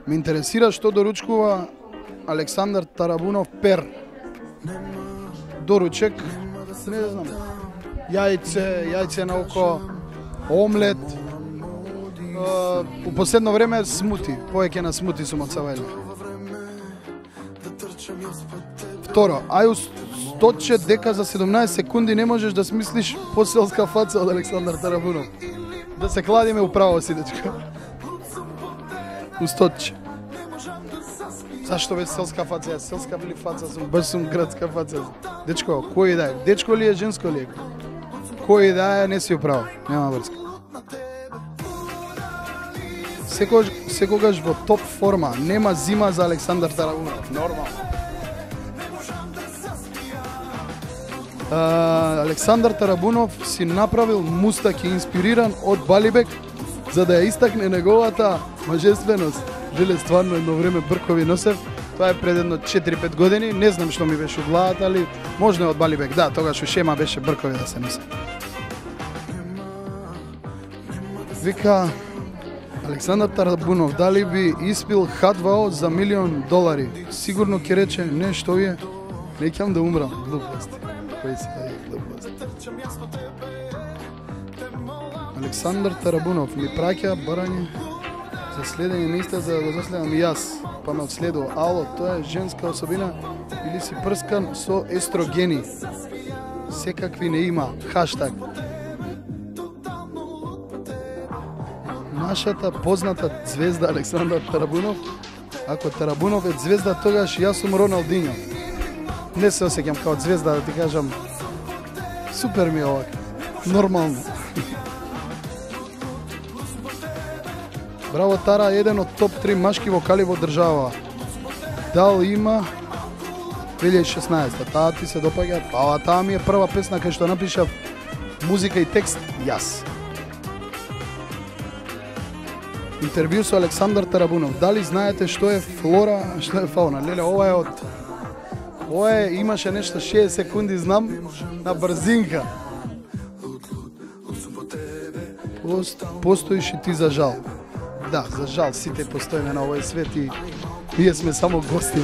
Ме интересира што доручкува Александар Тарабунов пер. Доручек, не знам, јајце на око, омлет. У последно време смути, повеќе на смути сум отсавајле. Второ, ају стотче дека за 17 секунди не можеш да смислиш поселска фаца од Александар Тарабунов. Да се кладиме управо си, дечко. У стотче. Зашто бе селска фаца? Ја селска били фаца сум, баш сум градска фаца. Дечко, кој да е? Дечко ли е, женско ли е? Кој да е, не си управо. Нема врска. Секогаш во топ форма, нема зима за Александар Тарабунов. Нормално. Александар Тарабунов си направил мустак инспириран од Балибек за да ја истакне неговата мажественост. Биле стварно едно време бркови носев. Тоа е пред едно 4-5 години. Не знам што ми беше у главата, али можно од Балибек. Да, тогаш у шема беше бркови да се носе. Вика Александар Тарабунов, дали би испил H2O за $1,000,000? Сигурно ќе рече, не, што е? Не ќам да умрам. Глупости. Кои се глупости? Александар Тарабунов ми праќа барање за следење на иста, за да го заследам и јас. Па ме одследува. Ало, тоа е женска особина или си прскан со естрогени? Секакви не има. Хаштаг. Нашата позната звезда Александар Тарабунов. Ако Тарабунов е звезда, тогаш јас сум Роналдиньо. Не се осеќам као звезда, да ти кажам. Супер ми е овак. Нормално. Браво Тара, еден од топ 3 машки вокали во држава. Дал има 2016. Таа ти се допаѓа? Па таа ми е прва песна кај што напишав музика и текст јас. Интервју со Александар Тарабунов. Дали знаете што е флора, што е фауна? Леле, ова е од... Ова е, имаше нешто 6 секунди, знам, на брзинка. Постоиш и ти за жал. Да, за жал, сите постоиме на овој свет и ние сме само гости.